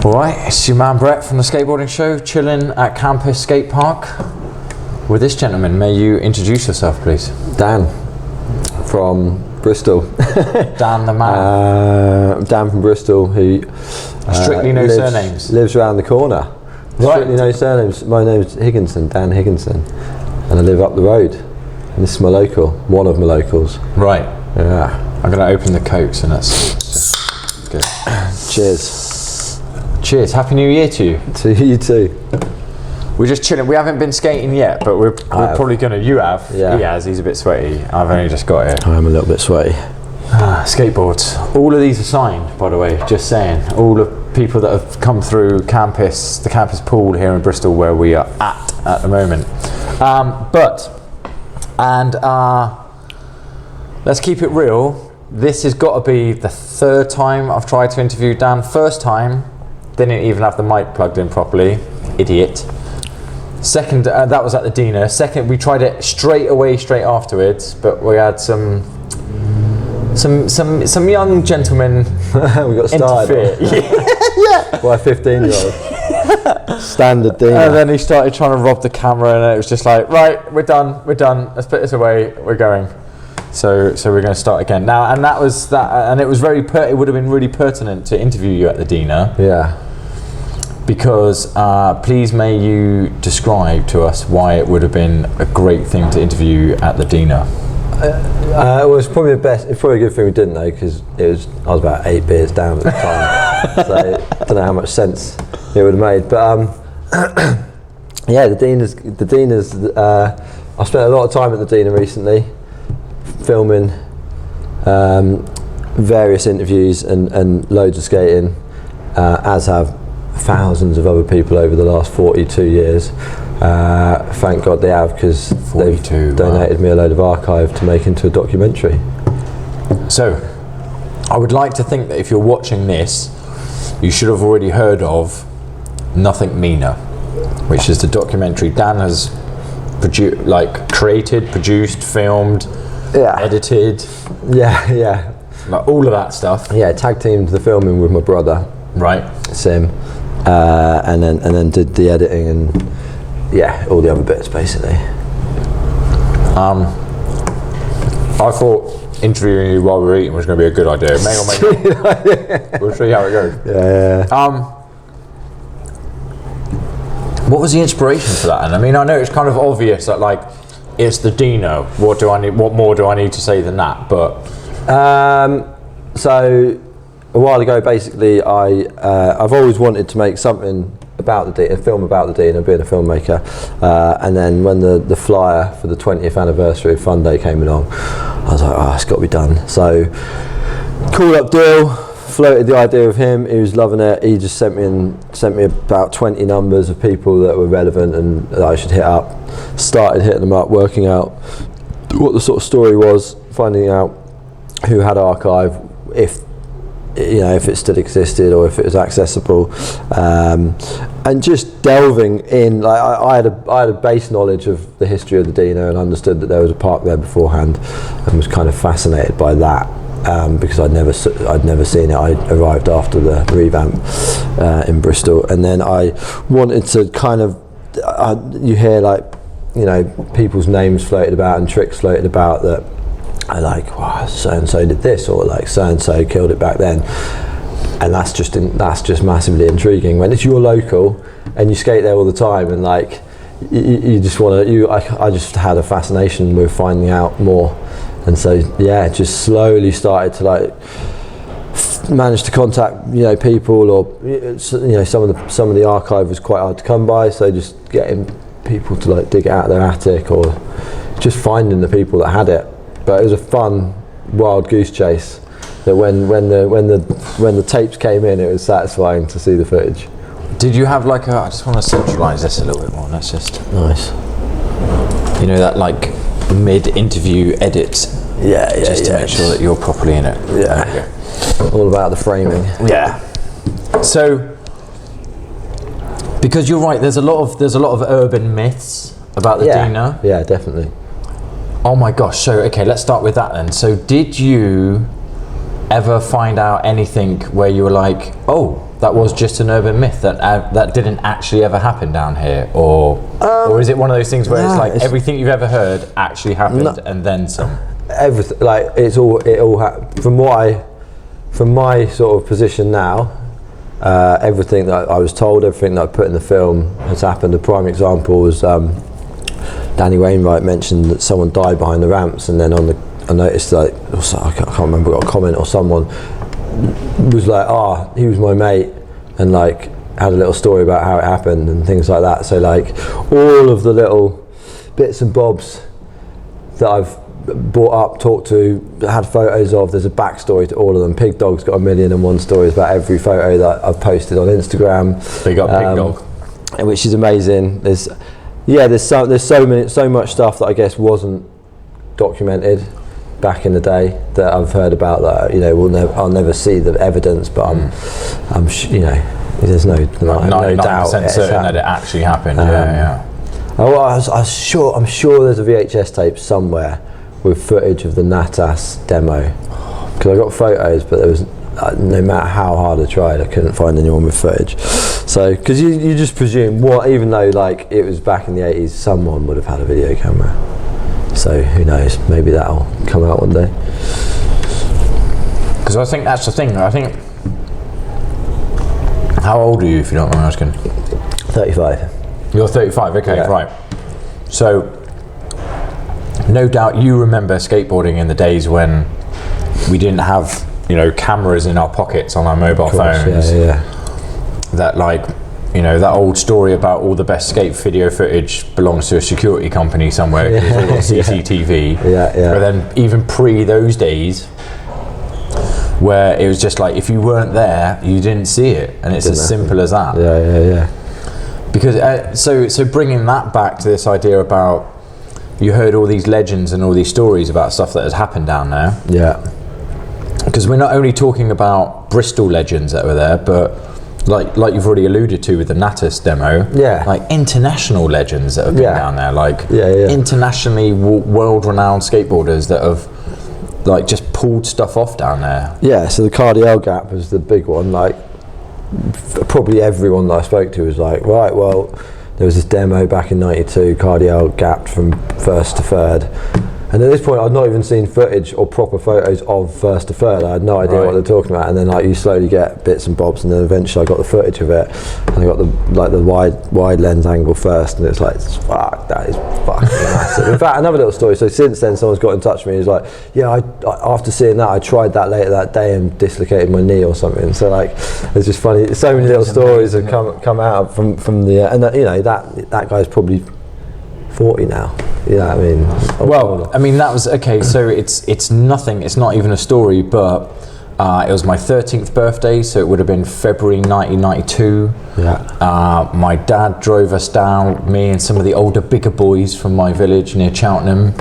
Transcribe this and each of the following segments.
Alright, it's your man Brett from the Skateboarding Show, chilling at Campus Skate Park with this gentleman. May you introduce yourself, please? Dan from Bristol. Dan the man. Dan from Bristol, who strictly no surnames. Lives around the corner. Right. Strictly no surnames. My name's Higginson, Dan Higginson, and I live up the road. And this is my local, one of my locals. Right. Yeah. I'm going to open the Cokes and that's good. Cheers. Cheers. Happy New Year to you. To you too. We're just chilling. We haven't been skating yet, but we're probably going to. You have. Yeah. He has. He's a bit sweaty. I've only just got here. I'm a little bit sweaty. Skateboards. All of these are signed, by the way, just saying. All the people that have come through the campus pool here in Bristol where we are at the moment. Let's keep it real. This has got to be the third time I've tried to interview Dan. First time, didn't even have the mic plugged in properly. Idiot. Second, that was at the dinner. Second, we tried it straight afterwards, but we had some young gentlemen we got started by a 15-year-old. Standard dinner. And then he started trying to rob the camera, and it was just like, right, we're done. Let's put this away. We're going. So we're going to start again now, and that was that, and it was very. It would have been really pertinent to interview you at the dinner. Yeah. Because please may you describe to us why it would have been a great thing to interview at the dinner. It was probably it's probably a good thing we didn't though, because I was about 8 beers down at the time, so I don't know how much sense it would have made. But yeah, the dean is. I spent a lot of time at the dinner recently, filming various interviews and loads of skating, as have thousands of other people over the last 42 years. Thank God they have, because they've donated me a load of archive to make into a documentary. So, I would like to think that if you're watching this, you should have already heard of Nothing Meaner, which is the documentary Dan has created, produced, filmed, edited. Yeah. Like all of that stuff. Yeah, tag teamed the filming with my brother. Right. Sim. And then did the editing and all the other bits basically. I thought interviewing you while we were eating was going to be a good idea. May or may not. We'll see how it goes. Yeah. What was the inspiration for that? And I mean, I know it's kind of obvious that like it's the Dino. What more do I need to say than that? But so a while ago, basically, I've always wanted to make something about the Dino, a film about the Dino, being a filmmaker. And then when the flyer for the 20th anniversary of Fun Day came along, I was like, it's got to be done. So called up Dill, floated the idea of him. He was loving it. He just sent me about 20 numbers of people that were relevant and that I should hit up. Started hitting them up, working out what the sort of story was, finding out who had archive, if it still existed or if it was accessible, and just delving in. Like I had a base knowledge of the history of the Dino and understood that there was a park there beforehand, and was kind of fascinated by that. Because I'd never seen it. I arrived after the revamp in Bristol, and then I wanted to kind of you hear people's names floated about and tricks floated about that I like. Wow, so and so did this, or like so and so killed it back then, and that's just massively intriguing when it's your local and you skate there all the time, and like you just want to. I just had a fascination with finding out more. And so just slowly started to manage to contact people, or some of the archive was quite hard to come by, so just getting people to dig it out of their attic, or just finding the people that had it. But it was a fun wild goose chase that when the tapes came in, it was satisfying to see the footage. Did you have I just want to centralise this a little bit more. That's just nice. That mid-interview edit, just to make sure that you're properly in it. All about the framing. So because you're right, there's a lot of urban myths about the Dino. Yeah, definitely. Oh my gosh. So okay, let's start with that then. So did you ever find out anything where you were like, oh, that was just an urban myth that didn't actually ever happen down here, or is it one of those things where it's like everything you've ever heard actually happened and then some? Everything, like from my sort of position now, everything that I was told, everything that I put in the film has happened. A prime example was Danny Wainwright mentioned that someone died behind the ramps, and then I noticed like I can't remember, got a comment or someone was like, he was my mate, and like had a little story about how it happened and things like that. So like all of the little bits and bobs that I've brought up, talked to, had photos of, there's a backstory to all of them. Pig Dog's got 1,000,001 stories about every photo that I've posted on Instagram. Big up Pig Dog. Which is amazing. There's so much stuff that I guess wasn't documented back in the day that I've heard about that, you know, I'll never see the evidence, but I'm you know, there's no doubt certain that it actually happened. I'm sure there's a VHS tape somewhere with footage of the Natas demo, because I got photos, but there was no matter how hard I tried, I couldn't find anyone with footage. So because you just presume even though like it was back in the 80s, someone would have had a video camera. So who knows, maybe that'll come out one day. Because I think that's the thing. I think, how old are you, if you don't mind asking? 35. You're 35, okay, yeah. Right. So, no doubt you remember skateboarding in the days when we didn't have, you know, cameras in our pockets on our mobile phones. Yeah. That like, you know, that old story about all the best skate video footage belongs to a security company somewhere, it's all on CCTV. Yeah. But then even pre those days, where it was just like, if you weren't there, you didn't see it, and it's as simple as that. Yeah. Because so bringing that back to this idea about, you heard all these legends and all these stories about stuff that has happened down there. Yeah. Because we're not only talking about Bristol legends that were there, but like you've already alluded to with the Natas demo, like international legends that have been down there, like internationally world-renowned skateboarders that have like just pulled stuff off down there. Yeah, so the Cardiel Gap was the big one. Like probably everyone that I spoke to was like, right, well, there was this demo back in '92, Cardiel gapped from first to third. And at this point, I'd not even seen footage or proper photos of first to third. I had no idea what they're talking about. And then, like, you slowly get bits and bobs, and then eventually I got the footage of it, and I got the wide lens angle first, and it's like, fuck, that is fucking massive. In fact, another little story. So since then, someone's got in touch with me. He's like, yeah, I after seeing that, I tried that later that day and dislocated my knee or something. So like, it's just funny. So many little stories have come out from the and that, you know, that guy's probably 40 now. Yeah, I mean. Well, I mean, that was okay. So it's nothing. It's not even a story, but it was my 13th birthday, so it would have been February 1992. Yeah. My dad drove us down, me and some of the older, bigger boys from my village near Cheltenham,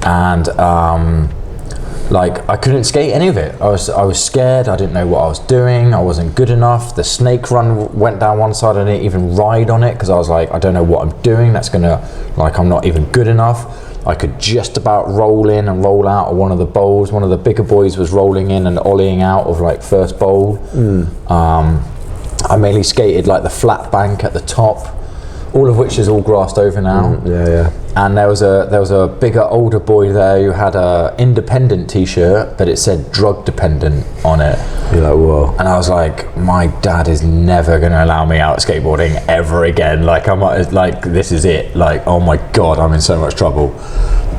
and like I couldn't skate any of it. I was scared. I didn't know what I was doing. I wasn't good enough. The snake run went down one side. I didn't even ride on it because I was like, I don't know what I'm doing. That's gonna, like, I'm not even good enough. I could just about roll in and roll out of one of the bowls. One of the bigger boys was rolling in and ollieing out of like first bowl. I mainly skated like the flat bank at the top, all of which is all grassed over now. Yeah. And there was a bigger, older boy there who had a independent T-shirt, but it said drug dependent on it. You're like, whoa. And I was like, my dad is never going to allow me out skateboarding ever again. Like, this is it. Like, oh my God, I'm in so much trouble.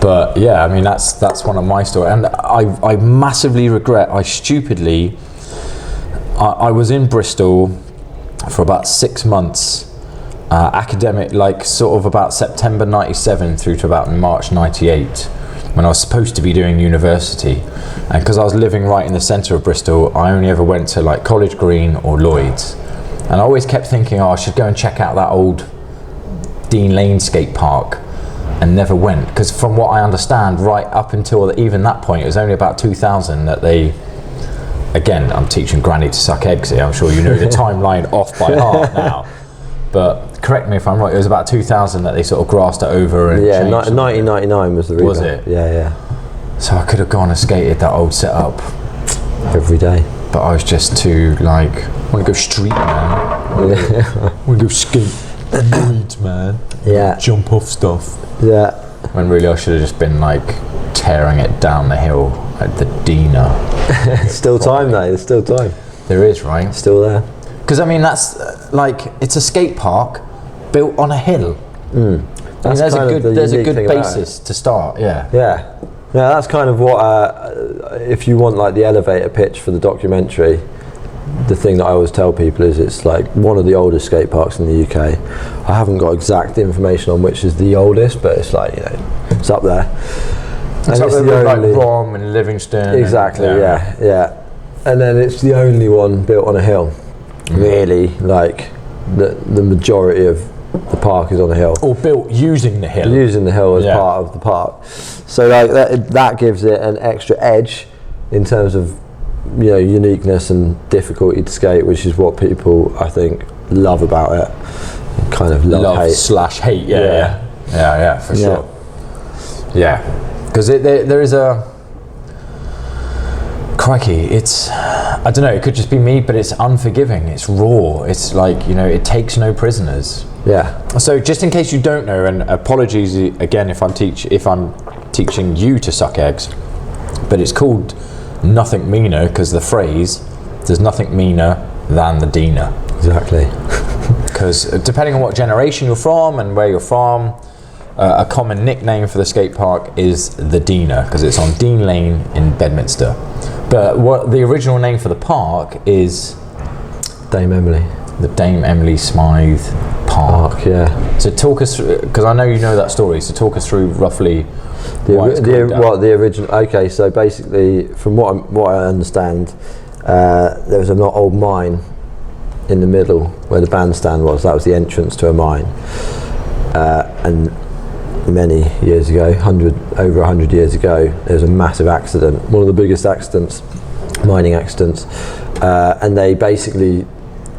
But yeah, I mean, that's one of my stories. And I massively regret, I was in Bristol for about 6 months. Academic, like sort of about September 97 through to about March 98, when I was supposed to be doing university. And because I was living right in the centre of Bristol, I only ever went to like College Green or Lloyd's. And I always kept thinking, I should go and check out that old Dean Lane skate park, and never went. Because from what I understand, right up until even that point, it was only about 2000 that they, again, I'm teaching Granny to suck eggs here, I'm sure you know the timeline off by heart now. But correct me if I'm right, it was about 2000 that they sort of grassed it over and changed 1999 was the revamp. Was it? Yeah. So I could have gone and skated that old setup every day. but I was just too like, I want to go street, man. I want to go skate, Leeds, man. Yeah. Jump off stuff. Yeah. When really I should have just been like tearing it down the hill at the Dina. Still time though. There's still time. There is, right? Still there. Because I mean, that's like, it's a skate park built on a hill. That's there's a good thing basis to start. Yeah. Yeah, that's kind of what, if you want like the elevator pitch for the documentary, the thing that I always tell people is it's like one of the oldest skate parks in the UK. I haven't got exact information on which is the oldest, but it's like, you know, it's up there. It's up there with like Rom and Livingston. Exactly, yeah. And then it's the only one built on a hill. Really, like the majority of the park is on a hill. Or built using the hill. Using the hill as part of the park. So like that gives it an extra edge in terms of, you know, uniqueness and difficulty to skate, which is what people, I think, love about it. Kind of love hate. Yeah, for sure. Yeah, because there is a, crikey, it's, I don't know, it could just be me, but it's unforgiving, it's raw, it's like, you know, it takes no prisoners. Yeah. So just in case you don't know, and apologies again if I'm teaching you to suck eggs, but it's called nothing meaner because the phrase, there's nothing meaner than the Dina. Exactly. Because depending on what generation you're from and where you're from, a common nickname for the skate park is the Dina because it's on Dean Lane in Bedminster. But what the original name for the park is Dame Emily. The Dame Emily Smythe Park. Yeah. So talk us through, because I know you know that story, so talk us through roughly the original. Okay, so basically from what I understand, there was an old mine in the middle where the bandstand was. That was the entrance to a mine, and many years ago, over 100 years ago, there was a massive accident, one of the biggest accidents, mining accidents, and they basically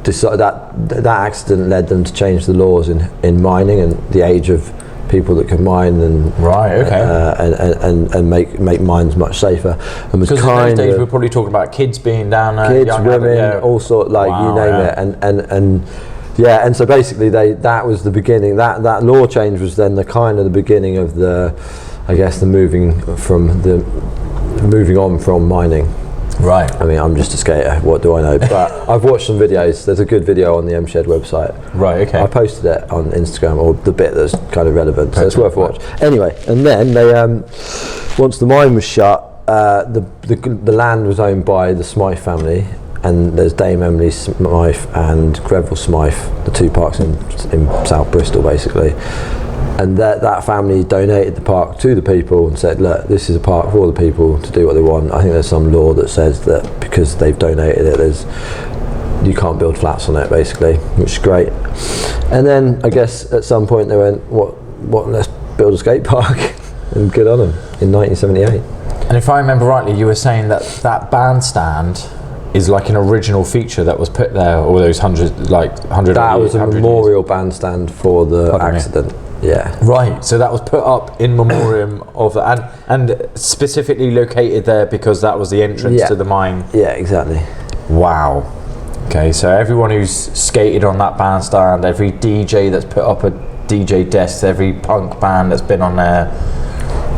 decided that accident led them to change the laws in mining and the age of people that could mine and and make mines much safer. And was because in those days we're probably talking about kids being down there, kids, women, all sorts, like you name it, and so basically that was the beginning. That law change was then the kind of the beginning of the, I guess, the moving on from mining. Right. I mean, I'm just a skater. What do I know? But I've watched some videos. There's a good video on the M Shed website. Right. Okay. I posted it on Instagram, or the bit that's kind of relevant. So it's worth watching. Anyway, and then they, once the mine was shut, the land was owned by the Smythe family. And there's Dame Emily Smythe and Greville Smythe, the two parks in South Bristol, basically. And that family donated the park to the people and said, look, this is a park for all the people to do what they want. I think there's some law that says that because they've donated it, you can't build flats on it, basically, which is great. And then I guess at some point they went, what? Let's build a skate park, and good on them in 1978. And if I remember rightly, you were saying that bandstand is like an original feature that was put there all those 100 That was a memorial bandstand for the accident. Yeah. Right. So that was put up in memoriam of that, and specifically located there because that was the entrance to the mine. Yeah, exactly. Wow. Okay. So everyone who's skated on that bandstand, every DJ that's put up a DJ desk, every punk band that's been on there,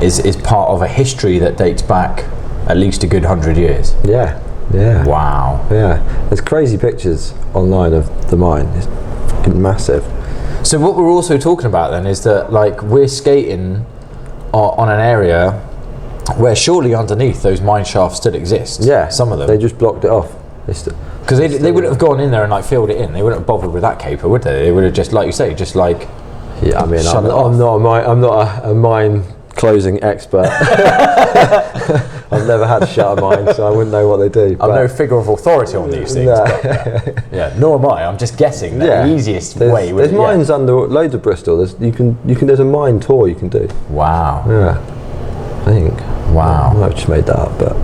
is part of a history that dates back at least a good 100 years. Yeah. Yeah. Wow. Yeah. There's crazy pictures online of the mine. It's fucking massive. So what we're also talking about then is that, like, we're skating on an area where surely underneath those mine shafts still exist. Yeah. Some of them. They just blocked it off. Because they wouldn't have gone in there and like filled it in. They wouldn't have bothered with that caper, would they? They would have just, like you say, just like. Yeah. I mean, I'm not a mine closing expert. I've never had to shut a mine, so I wouldn't know what they do. I'm no figure of authority on these things. But, yeah, nor am I. I'm just guessing that the easiest way. There's mines under loads of Bristol. There's a mine tour you can do. Wow. Yeah, I think. Wow. I might have just made that up, but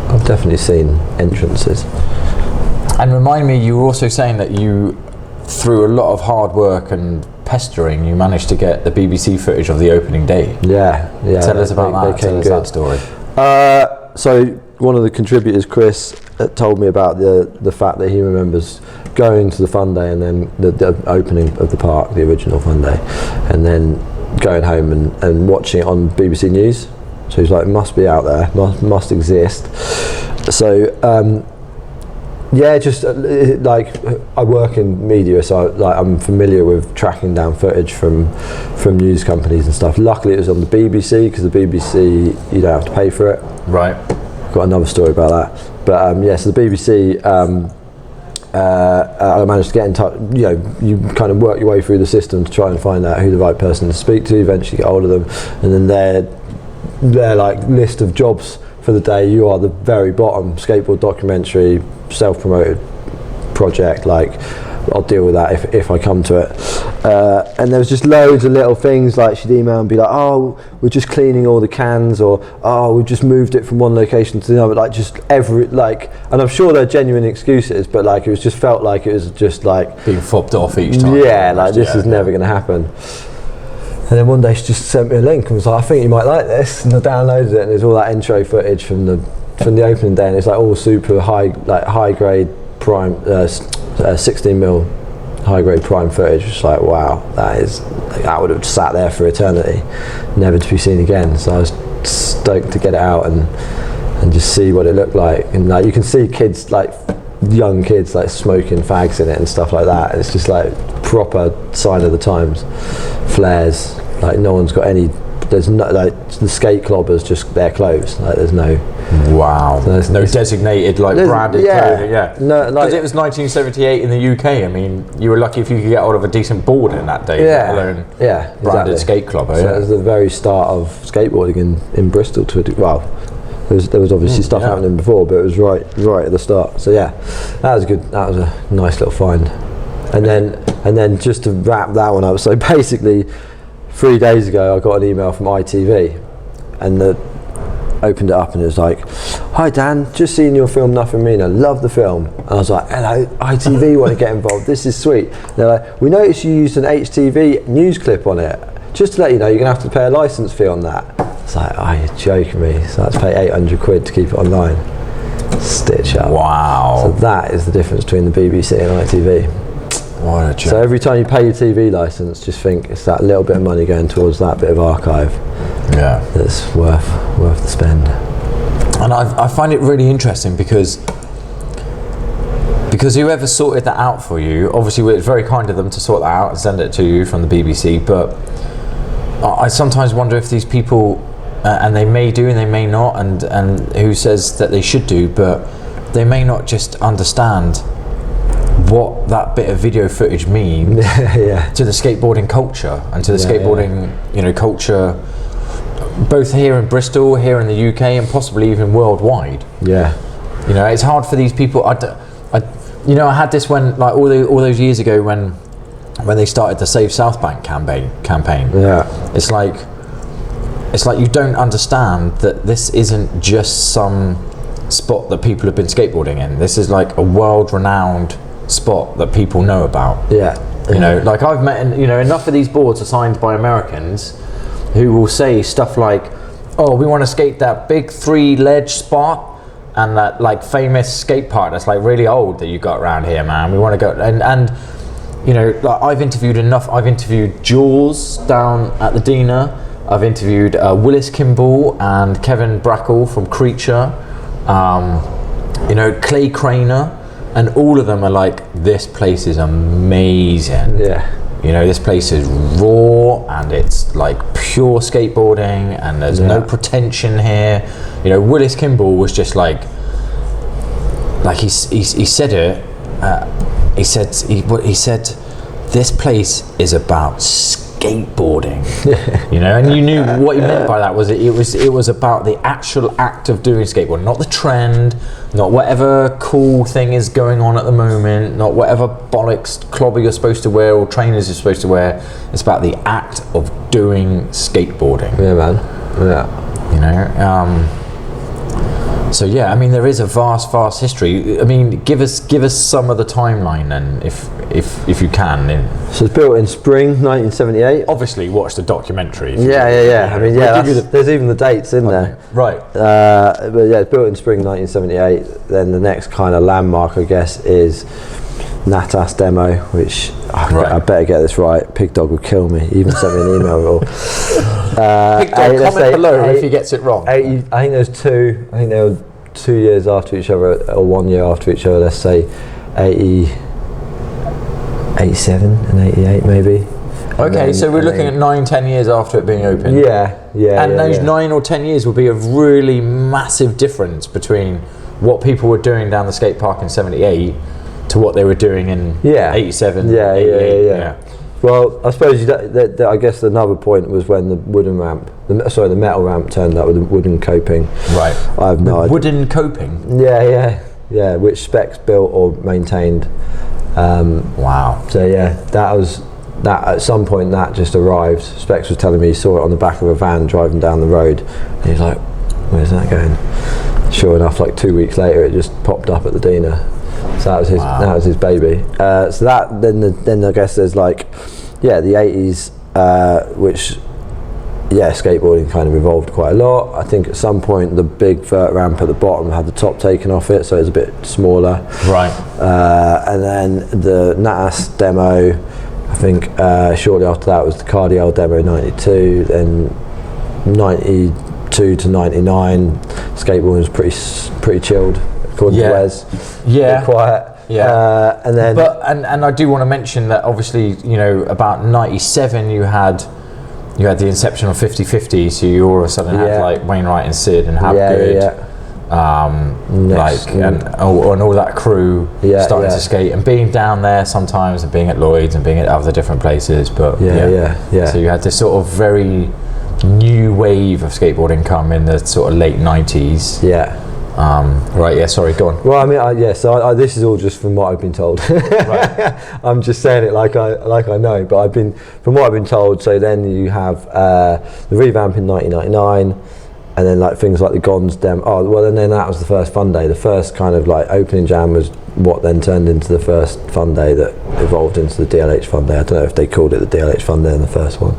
I've definitely seen entrances. And remind me, you were also saying that you, through a lot of hard work and pestering, you managed to get the BBC footage of the opening day. Yeah. Tell us about that. Tell us that story. So one of the contributors, Chris, told me about the fact that he remembers going to the fun day and then the opening of the park, the original fun day, and then going home and watching it on BBC News. So he's like, it must be out there, must exist. So yeah, just like I work in media, so I'm familiar with tracking down footage from news companies and stuff. Luckily it was on the BBC, because the BBC, you don't have to pay for it. Right. Got another story about that. But yeah, so the BBC, I managed to get in touch. You know, you kind of work your way through the system to try and find out who the right person to speak to, eventually get hold of them, and then their like list of jobs for the day, you are the very bottom. Skateboard documentary, self-promoted project, like I'll deal with that if I come to it. And there was just loads of little things, like she'd email and be like, oh, we're just cleaning all the cans, or oh, we've just moved it from one location to the other, like just and I'm sure they're genuine excuses, but like it was just felt like it was just like being fobbed off each time. Yeah, like this is never going to happen. And then one day she just sent me a link and was like, I think you might like this, and I downloaded it, and there's all that intro footage from the opening day, and it's like all super high grade prime 16mm high grade prime footage. It's like, wow, that would have sat there for eternity, never to be seen again. So I was stoked to get it out and just see what it looked like. And like you can see kids, like young kids, like smoking fags in it and stuff like that. It's just like proper sign of the times. Flares, like no one's got any. There's no, like the skate clobbers, just their clothes. Like there's no. Wow. So no designated like branded clothing. Yeah. No, like because it was 1978 in the UK. I mean, you were lucky if you could get hold of a decent board in that day. Yeah. Let alone branded exactly. Skate clobber. So it was the very start of skateboarding in Bristol. There was obviously stuff happening before, but it was right at the start. So yeah, that was good. That was a nice little find. And then just to wrap that one up, so basically 3 days ago I got an email from ITV, and opened it up and it was like, hi Dan, just seen your film Nothing Meaner, love the film. And I was like, hello, ITV want to get involved, this is sweet. And they're like, we noticed you used an HTV news clip on it, just to let you know you're going to have to pay a licence fee on that. It's like, oh, you're joking me. So I had to pay 800 quid to keep it online. Stitch up. Wow. So that is the difference between the BBC and ITV. What a joke. So every time you pay your TV licence, just think it's that little bit of money going towards that bit of archive. Yeah. That's worth the spend. And I find it really interesting because whoever sorted that out for you, obviously it's very kind of them to sort that out and send it to you from the BBC, but I sometimes wonder if these people, and they may do and they may not, and who says that they should do, but they may not just understand what that bit of video footage means to the skateboarding culture and to the skateboarding culture, both here in Bristol, here in the UK, and possibly even worldwide. Yeah, it's hard for these people. I had this when, like, all those years ago when they started the Save South Bank campaign. Yeah, it's like you don't understand that this isn't just some spot that people have been skateboarding in. This is like a world-renowned spot that people know about. Like I've met, enough of these boards are signed by Americans who will say stuff like, oh, we want to skate that big 3-ledge spot and that like famous skate park that's like really old that you got around here, man. We want to go and like I've interviewed Jules down at the Dina. I've interviewed Willis Kimball and Kevin Brackle from Creature, Clay Craner. And all of them are like, this place is amazing. Yeah. This place is raw and it's like pure skateboarding and there's no pretension here. Willis Kimball was just like he said it. He said, this place is about skateboarding. And you knew what he meant by that was it was about the actual act of doing skateboarding, not the trend, not whatever cool thing is going on at the moment, not whatever bollocks clobber you're supposed to wear or trainers you're supposed to wear. It's about the act of doing skateboarding. Yeah, man. Yeah. So yeah, I mean, there is a vast history. I mean, give us some of the timeline then, if you can. So it's built in spring 1978. Obviously, watch the documentary. Yeah. I mean, there's even the dates in there. Right. But yeah, it's built in spring 1978. Then the next kind of landmark, I guess, is Natas demo, which I better get this right. Pig Dog will kill me. He even sent me an email. Pig Dog, comment below if he gets it wrong. I think there's two. I think they were 2 years after each other, or 1 year after each other. Let's say 87 and 88 maybe. Okay, so we're looking at 9-10 years after it being opened. Yeah. And those 9 or 10 years will be a really massive difference between what people were doing down the skate park in 78 to what they were doing in 87. Yeah. Well, I suppose I guess another point was when the wooden ramp, the metal ramp turned up with the wooden coping. Right. I have no idea. Wooden coping? Yeah, which Specs built or maintained. Wow. So yeah, that at some point that just arrived. Specs was telling me he saw it on the back of a van driving down the road. And he was like, where's that going? Sure enough, like 2 weeks later, it just popped up at the Dina. So that was his baby. So that then I guess there's like, the 80s, which skateboarding kind of evolved quite a lot. I think at some point the big vert ramp at the bottom had the top taken off it, so it's a bit smaller. Right. And then the Natas demo, I think shortly after that was the Cardiel demo 92. Then 92 to 99, skateboarding was pretty chilled. According to Wes, quiet. Yeah, and then. But and I do want to mention that obviously, about 97 you had the inception of 50/50, so you all of a sudden had like Wainwright and Sid and Have Good, and all that crew starting to skate and being down there sometimes and being at Lloyd's and being at other different places. But so you had this sort of very new wave of skateboarding come in the sort of late 90s. Sorry, go on. Well, I mean, so this is all just from what I've been told. Right. I'm just saying it like I know, but from what I've been told. So then you have the revamp in 1999, and then like things like the Gons demo. And then that was the first Fun Day. The first kind of like opening jam was what then turned into the first Fun Day that evolved into the DLH Fun Day. I don't know if they called it the DLH Fun Day in the first one.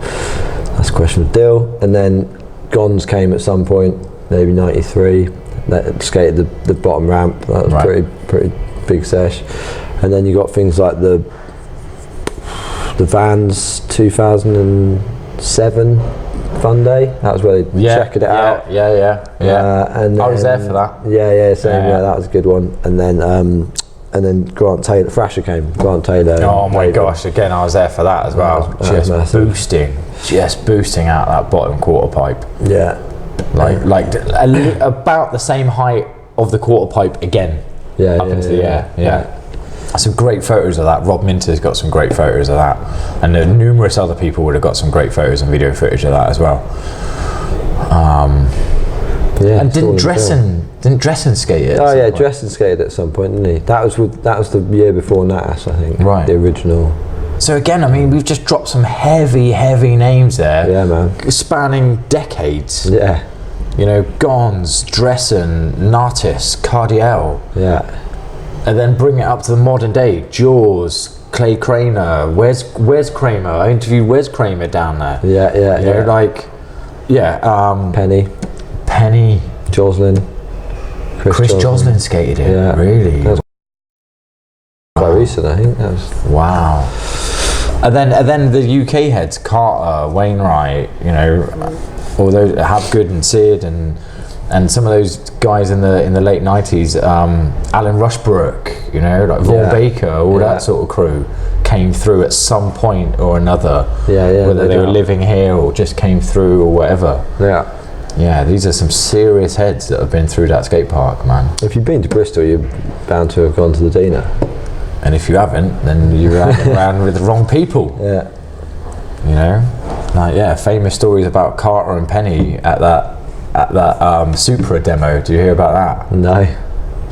That's a question of Dill. And then Gons came at some point, maybe 93. That skated the bottom ramp. That was pretty big sesh. And then you got things like the Vans 2007 Fun Day. That was where they checked it out. Yeah. And then, I was there for that. Same. Yeah, that was a good one. And then Grant Taylor, Thrasher came. Grant Taylor. Oh my gosh! Again, I was there for that as well. Just boosting out that bottom quarter pipe. Yeah. Like about the same height of the quarter pipe again. Up into the air. Yeah. Some great photos of that. Rob Minter's got some great photos of that, and numerous other people would have got some great photos and video footage of that as well. And didn't Dressen skate it? Dressen skated at some point, didn't he? That was the year before Natas, I think. Right. The original. So again, I mean, we've just dropped some heavy names there. Yeah, man. Spanning decades. Yeah. Gons, Dressen, Natas, Cardiel. Yeah. And then bring it up to the modern day. Jaws, Clay Craner, Wes Kramer. I interviewed Wes Kramer down there. Penny. Joslin. Chris Joslin skated it. Yeah. Really? That was quite recent, I think. Wow. And then the UK heads, Carter, Wainwright, all those Have Good and Sid and some of those guys in the late 90s, Alan Rushbrook, like Vol Baker, all that sort of crew came through at some point or another. Whether they were living here or just came through or whatever. Yeah, these are some serious heads that have been through that skate park, man. If you've been to Bristol, you're bound to have gone to the Dina. And if you haven't, then you're around with the wrong people. Yeah. Famous stories about Carter and Penny at that Supra demo. Do you hear about that? No.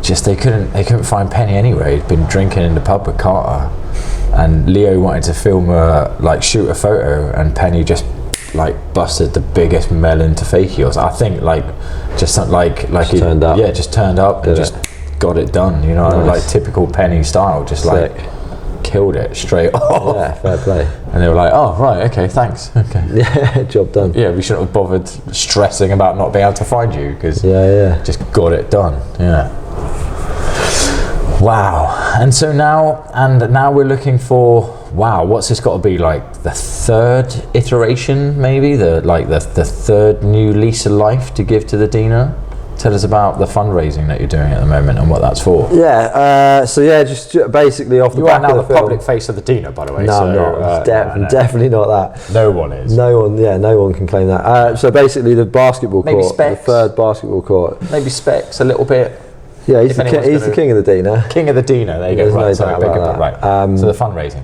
Just they couldn't find Penny anywhere. He'd been drinking in the pub with Carter, and Leo wanted to shoot a photo, and Penny just like busted the biggest melon to fakie, or I think like just something like he turned up. Yeah, just turned up and just got it done. You know, Nice. like typical Penny style, just Sick. like killed it straight off. Yeah, fair play. And they were like, oh right, okay, thanks. Okay. Yeah, job done. Yeah, we shouldn't have bothered stressing about not being able to find you, because Yeah. just got it done. Yeah. Wow. And so now we're looking for, wow, what's this got to be, like the third iteration, maybe the third new lease of life to give to the Dina? Tell us about the fundraising that you're doing at the moment and what that's for. Yeah. So yeah, just basically off the You back are now of the film. public face of the Dina, by the way. No, so, I'm not. no. Definitely not that. No one is. No one can claim that. So basically, the basketball Maybe court, Specs. the third basketball court. Maybe Specs a little bit. Yeah, he's If the anyone's king of the Dina. King of the Dina. There you go. There's Right. no Sorry, doubt big about up, right. that. So the fundraising.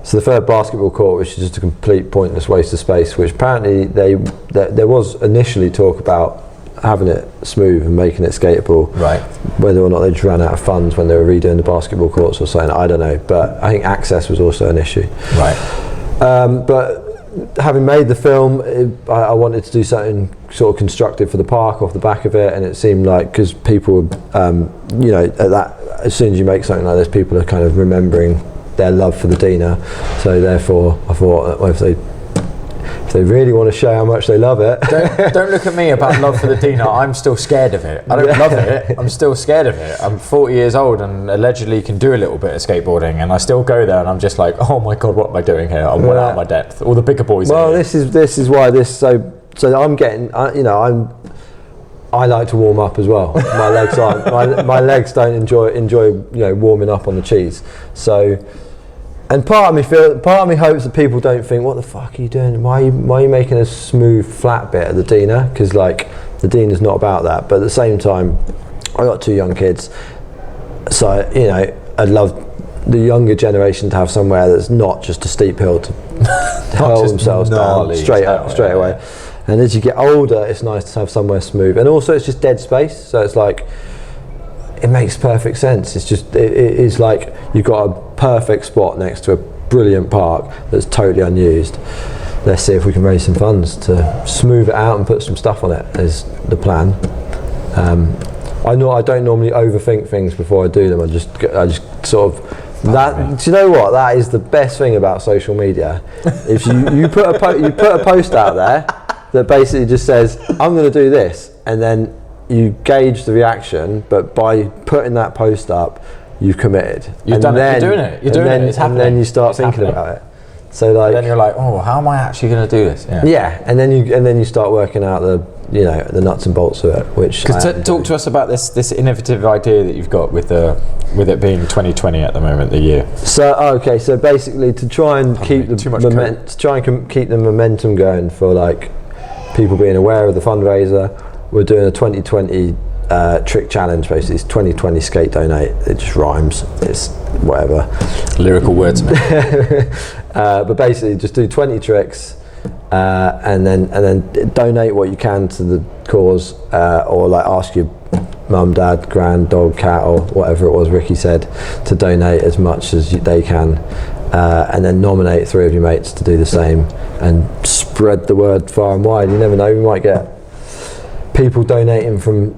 So the third basketball court, which is just a complete pointless waste of space, which apparently there was initially talk about having it smooth and making it skatable. Right. Whether or not they just ran out of funds when they were redoing the basketball courts or something, I don't know. But I think access was also an issue. Right. But having made the film, I wanted to do something sort of constructive for the park off the back of it, and it seemed like, because people, you know, as soon as you make something like this, people are kind of remembering their love for the Dina. So therefore, I thought, well, if they really want to show how much they love it. Don't look at me about love for the Dina. I'm still scared of it. I don't love it. I'm still scared of it. I'm 40 years old and allegedly can do a little bit of skateboarding, and I still go there and I'm just like, oh my god, what am I doing here? I'm well out of my depth. All the bigger boys. Well, are this is why this so I'm getting, you know, I like to warm up as well. My legs aren't. My legs don't enjoy you know, warming up on the cheese. So. And part of me hopes that people don't think, what the fuck are you doing? Why are you making a smooth flat bit of the Dina? Because like the Dina's not about that. But at the same time, I got 2 young kids, so you know I'd love the younger generation to have somewhere that's not just a steep hill to hurl themselves down straight away. Yeah. And as you get older, it's nice to have somewhere smooth. And also, it's just dead space, so it's like, it makes perfect sense. It's just, it is like you've got a perfect spot next to a brilliant park that's totally unused. Let's see if we can raise some funds to smooth it out and put some stuff on it, is the plan. I don't normally overthink things before I do them. I just sort of, that, do you know what? That is the best thing about social media. If you put a post out there that basically just says, I'm going to do this, and then you gauge the reaction, but by putting that post up, you've committed. You're doing it. You're doing it. It's happening. And then you start thinking about it. So like, then you're like, oh, how am I actually going to do this? Yeah, and then you start working out the nuts and bolts of it. Which talk to us about this innovative idea that you've got with it being 2020 at the moment, the year. So so basically to try and keep the momentum going for like people being aware of the fundraiser, we're doing a 2020 trick challenge. Basically, it's 2020 skate donate. It just rhymes. It's whatever. Lyrical words. But basically, just do 20 tricks, and then donate what you can to the cause, or like ask your mum, dad, grand, dog, cat, or whatever it was Ricky said, to donate as much as they can, and then nominate 3 of your mates to do the same, and spread the word far and wide. You never know, we might get people donating from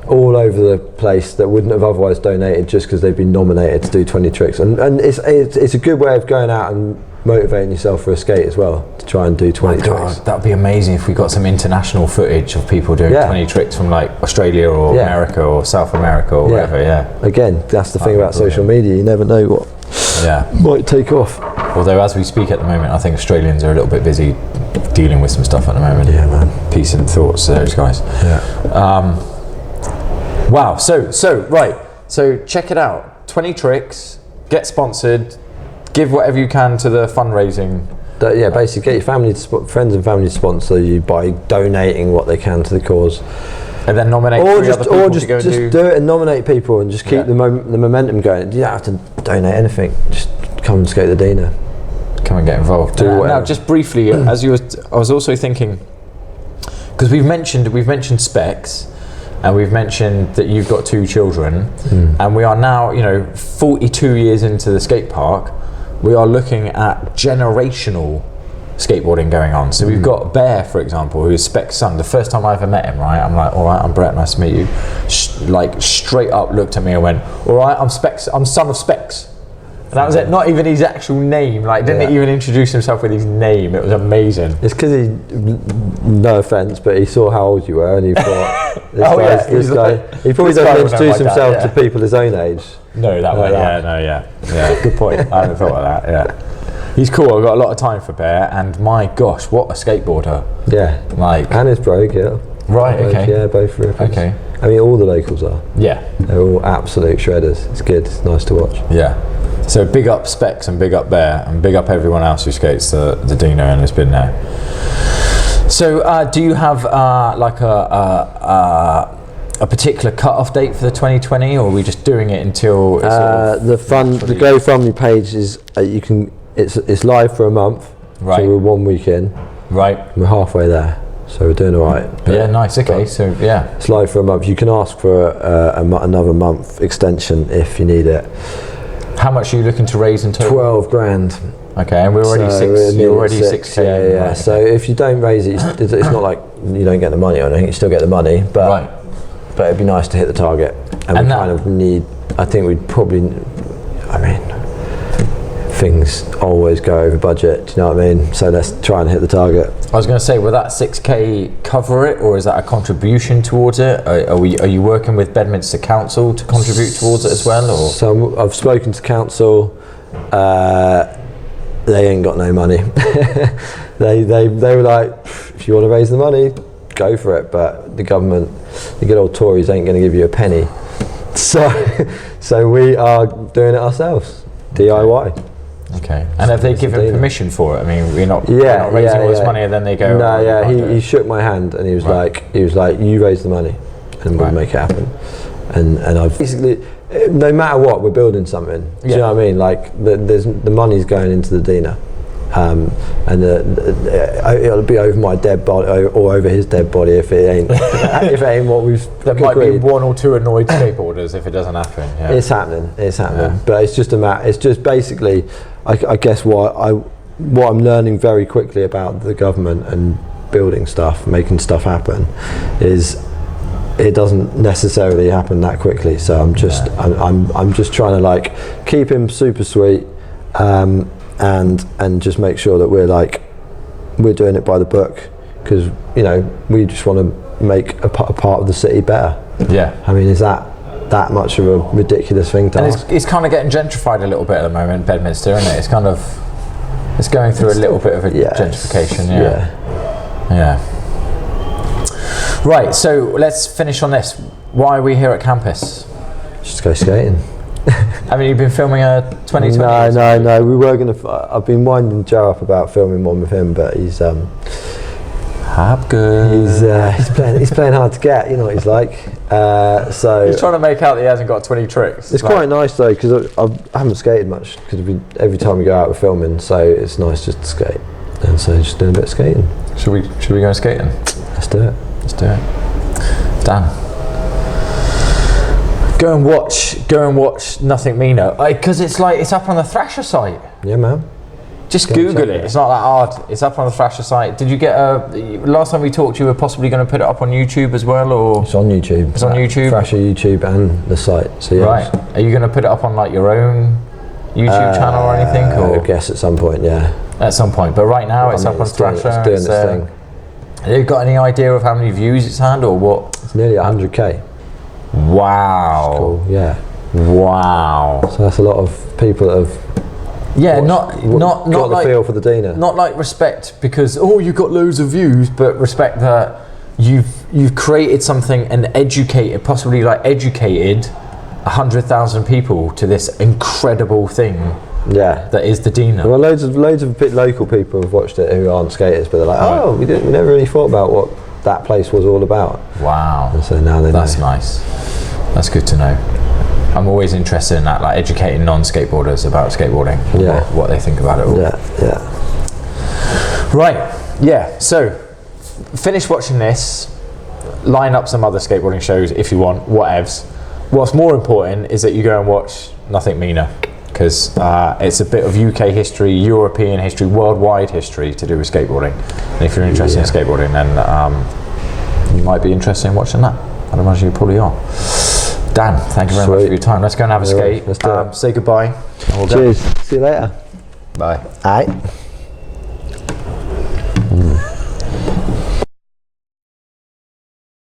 all over the place that wouldn't have otherwise donated just because they've been nominated to do 20 tricks, and it's a good way of going out and motivating yourself for a skate as well, to try and do 20 tricks. That would be amazing if we got some international footage of people doing 20 tricks from like Australia or America or South America or whatever. Again, that's the thing about social media, you never know what might take off. Although as we speak at the moment, I think Australians are a little bit busy dealing with some stuff at the moment. Yeah, man. Peace and thoughts to those guys. Wow. So check it out. 20 tricks. Get sponsored. Give whatever you can to the fundraising. Basically get your family, friends and family to sponsor you by donating what they can to the cause. And then nominate 3 other people to go and do it and nominate people and just keep the momentum going. You don't have to donate anything. Just come and skate the Dina. Come and get involved. Now, just briefly, I was also thinking, because we've mentioned Specs, and we've mentioned that you've got 2 children, and we are now, 42 years into the skate park. We are looking at generational skateboarding going on. So we've got Bear, for example, who's Specs' son. The first time I ever met him, right, I'm like, all right, I'm Brett, nice to meet you. Like straight up looked at me and went, all right, I'm Specs, I'm son of Specs. And that was it, not even his actual name, like didn't even introduce himself with his name. It was amazing. It's because he, no offence, but he saw how old you were and he thought, this guy, he probably doesn't introduce himself to people his own age. No, that way, yeah. Good point. I haven't thought of that, yeah. He's cool, I've got a lot of time for Bear, and my gosh, what a skateboarder. Yeah. Like. And his brogue, yeah. Right, both, okay. Yeah, both rippers. Okay. I mean, all the locals are. Yeah. They're all absolute shredders. It's good, it's nice to watch. Yeah. So big up Specs and big up Bear and big up everyone else who skates the Dino and has been there. So do you have like a particular cut-off date for the 2020, or are we just doing it until it's the GoFundMe page is it's live for a month, right? So we're 1 week in, right? We're halfway there, so we're doing all right. Yeah, nice. Okay, so yeah, it's live for a month. You can ask for another month extension if you need it. How much are you looking to raise in total? 12 grand. Okay, and we're already you're already 6K. Yeah. Right, so if you don't raise it, it's not like you don't get the money or anything. You still get the money, but it'd be nice to hit the target. And we kind of need. I think we'd probably. I mean, things always go over budget. Do you know what I mean? So let's try and hit the target. I was going to say, will that 6K cover it, or is that a contribution towards it? Are you working with Bedminster Council to contribute towards it as well? Or? So I've spoken to council. They ain't got no money. they were like, if you want to raise the money, go for it. But the government, the good old Tories, ain't going to give you a penny. So we are doing it ourselves, DIY. Okay. And have they given permission for it? I mean, we're not raising all this money, and then they go. No, yeah. He shook my hand and he was like, you raise the money, and we'll make it happen. And I've basically, no matter what, we're building something. Do you know what I mean? Like the money's going into the Dina, and it'll be over my dead body or over his dead body if it ain't if it ain't what we've. There might be one or two annoyed skateboarders if it doesn't happen. Yeah. It's happening. But it's just it's just basically, I guess what I'm learning very quickly about the government and building stuff, making stuff happen, is it doesn't necessarily happen that quickly. So I'm just I'm just trying to like keep him super sweet, and just make sure that we're doing it by the book, because we just want to make a part of the city better. Yeah. I mean, is that much of a ridiculous thing to ask? It's kind of getting gentrified a little bit at the moment, Bedminster, isn't it? It's kind of going through a little bit of a gentrification. Yeah. Right, so let's finish on this. Why are we here at campus? Just go skating. Have you been filming a 2020? No. We were going to. I've been winding Joe up about filming one with him, but he's good. He's playing hard to get. You know what he's like. So he's trying to make out that he hasn't got 20 tricks. It's quite nice though, because I haven't skated much, because every time we go out we're filming, so it's nice just to skate, and so just doing a bit of skating. Should we go skating? Let's do it. Dan, go and watch Nothing Meaner, because it's up on the Thrasher site. Yeah, man. Just Google it. It's not that hard. It's up on the Thrasher site. Did you get last time we talked, you were possibly going to put it up on YouTube as well, or? It's on YouTube. It's on YouTube. Thrasher YouTube and the site. So yeah. Right. Are you going to put it up on like your own YouTube channel or anything? Or? I guess at some point, yeah. At some point, but right now it's up on Thrasher. It's doing its thing. Have you got any idea of how many views it's had or what? It's nearly 100k. Wow. That's cool. Yeah. Wow. So that's a lot of people that have. Yeah, not got like the feel for the Dina. Not like respect because you got loads of views, but respect that you've created something and educated 100,000 people to this incredible thing. Yeah, that is the Dina. Well, loads of local people have watched it who aren't skaters, but they're like, we never really thought about what that place was all about. Wow. And so now they know. That's nice. That's good to know. I'm always interested in that, like educating non-skateboarders about skateboarding. What they think about it all. Yeah. Right. Yeah. So, finish watching this. Line up some other skateboarding shows if you want. Whatevs. What's more important is that you go and watch Nothing Meaner. because it's a bit of UK history, European history, worldwide history to do with skateboarding. And if you're interested in skateboarding, then you might be interested in watching that. I'd imagine you probably are. Dan, thank you very much for your time. Let's go and have a skate. Let's do it. Say goodbye. And we'll Cheers. See you later. Bye. All right.